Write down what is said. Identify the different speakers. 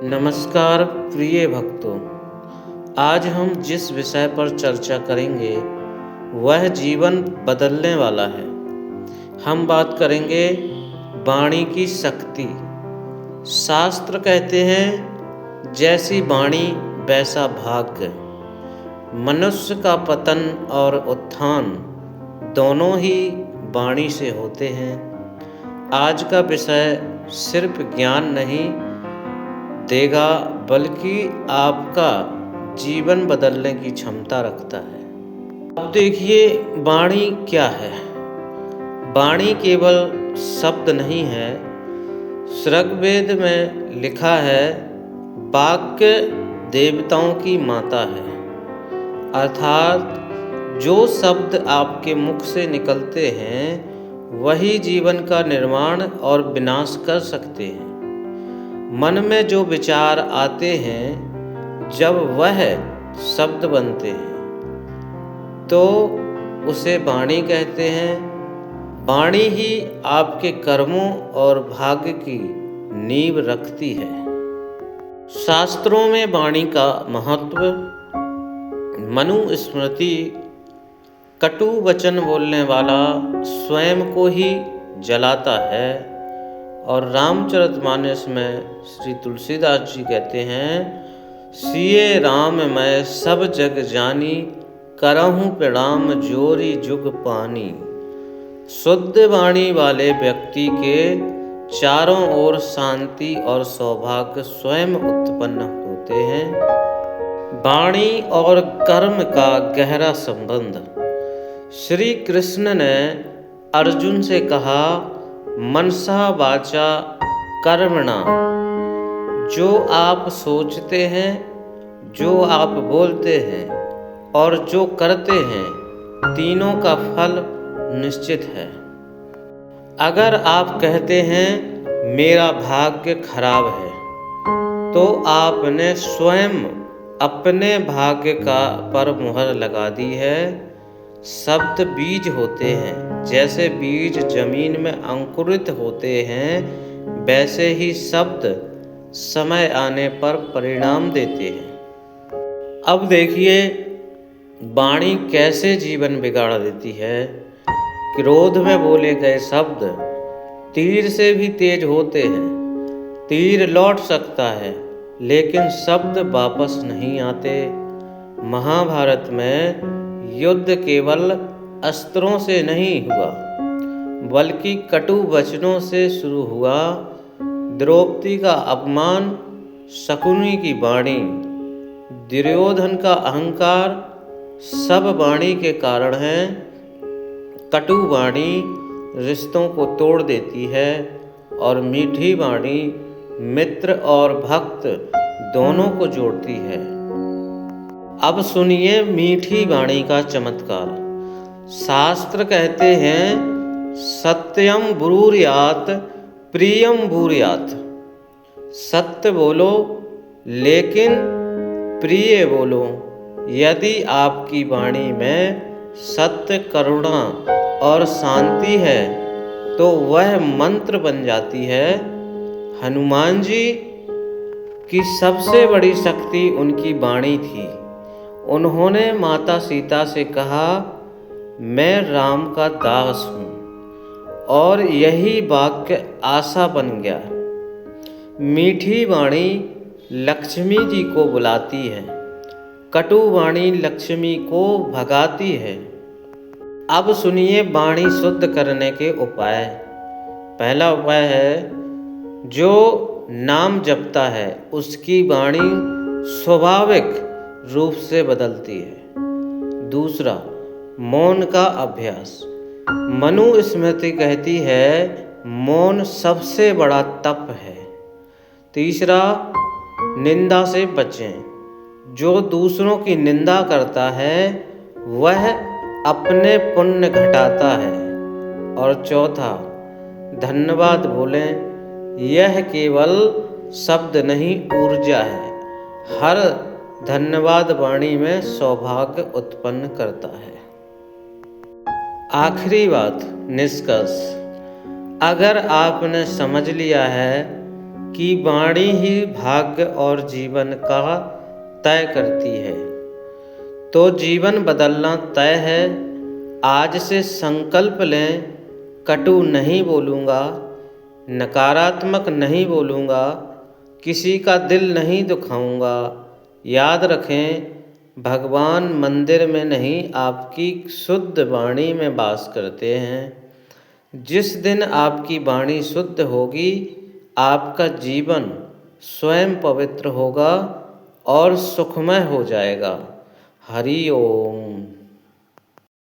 Speaker 1: नमस्कार प्रिय भक्तों, आज हम जिस विषय पर चर्चा करेंगे वह जीवन बदलने वाला है। हम बात करेंगे वाणी की शक्ति। शास्त्र कहते हैं जैसी वाणी वैसा भाग्य। मनुष्य का पतन और उत्थान दोनों ही वाणी से होते हैं। आज का विषय सिर्फ ज्ञान नहीं देगा बल्कि आपका जीवन बदलने की क्षमता रखता है। अब देखिए वाणी क्या है। वाणी केवल शब्द नहीं है। ऋग्वेद में लिखा है वाक्य देवताओं की माता है, अर्थात जो शब्द आपके मुख से निकलते हैं वही जीवन का निर्माण और विनाश कर सकते हैं। मन में जो विचार आते हैं जब वह शब्द बनते हैं तो उसे वाणी कहते हैं। वाणी ही आपके कर्मों और भाग्य की नींव रखती है। शास्त्रों में वाणी का महत्व। मनुस्मृति कटु वचन बोलने वाला स्वयं को ही जलाता है, और रामचरितमानस में श्री तुलसीदास जी कहते हैं सिए राम मैं सब जग जानी, करहूँ प्रणाम जोरी जुग पानी। शुद्ध वाणी वाले व्यक्ति के चारों ओर शांति और सौभाग्य स्वयं उत्पन्न होते हैं। वाणी और कर्म का गहरा संबंध। श्री कृष्ण ने अर्जुन से कहा मनसा वाचा कर्मणा। जो आप सोचते हैं, जो आप बोलते हैं और जो करते हैं, तीनों का फल निश्चित है। अगर आप कहते हैं मेरा भाग्य खराब है, तो आपने स्वयं अपने भाग्य पर मुहर लगा दी है। शब्द बीज होते हैं। जैसे बीज जमीन में अंकुरित होते हैं, वैसे ही शब्द समय आने पर परिणाम देते हैं। अब देखिए वाणी कैसे जीवन बिगाड़ देती है। क्रोध में बोले गए शब्द तीर से भी तेज होते हैं। तीर लौट सकता है लेकिन शब्द वापस नहीं आते। महाभारत में युद्ध केवल अस्त्रों से नहीं हुआ बल्कि कटु वचनों से शुरू हुआ। द्रौपदी का अपमान, शकुनी की वाणी, दुर्योधन का अहंकार सब वाणी के कारण है। कटु वाणी रिश्तों को तोड़ देती है और मीठी वाणी मित्र और भक्त दोनों को जोड़ती है। अब सुनिए मीठी वाणी का चमत्कार। शास्त्र कहते हैं सत्यम ब्रूयात प्रियम ब्रूयात। सत्य बोलो लेकिन प्रिय बोलो। यदि आपकी वाणी में सत्य, करुणा और शांति है तो वह मंत्र बन जाती है। हनुमान जी की सबसे बड़ी शक्ति उनकी वाणी थी। उन्होंने माता सीता से कहा मैं राम का दास हूँ, और यही वाक्य आशा बन गया। मीठी वाणी लक्ष्मी जी को बुलाती है, कटु वाणी लक्ष्मी को भगाती है। अब सुनिए वाणी शुद्ध करने के उपाय। पहला उपाय है जो नाम जपता है उसकी वाणी स्वाभाविक रूप से बदलती है। दूसरा, मौन का अभ्यास। मनुस्मृति कहती है मौन सबसे बड़ा तप है। तीसरा, निंदा से बचें। जो दूसरों की निंदा करता है वह अपने पुण्य घटाता है। और चौथा, धन्यवाद बोलें। यह केवल शब्द नहीं, ऊर्जा है। हर धन्यवाद वाणी में सौभाग्य उत्पन्न करता है। आखिरी बात, निष्कर्ष। अगर आपने समझ लिया है कि वाणी ही भाग्य और जीवन का तय करती है। तो जीवन बदलना तय है। आज से संकल्प लें, कटु नहीं बोलूँगा, नकारात्मक नहीं बोलूँगा, किसी का दिल नहीं दुखाऊंगा। याद रखें, भगवान मंदिर में नहीं आपकी शुद्ध वाणी में वास करते हैं। जिस दिन आपकी वाणी शुद्ध होगी, आपका जीवन स्वयं पवित्र होगा और सुखमय हो जाएगा। हरि ओम।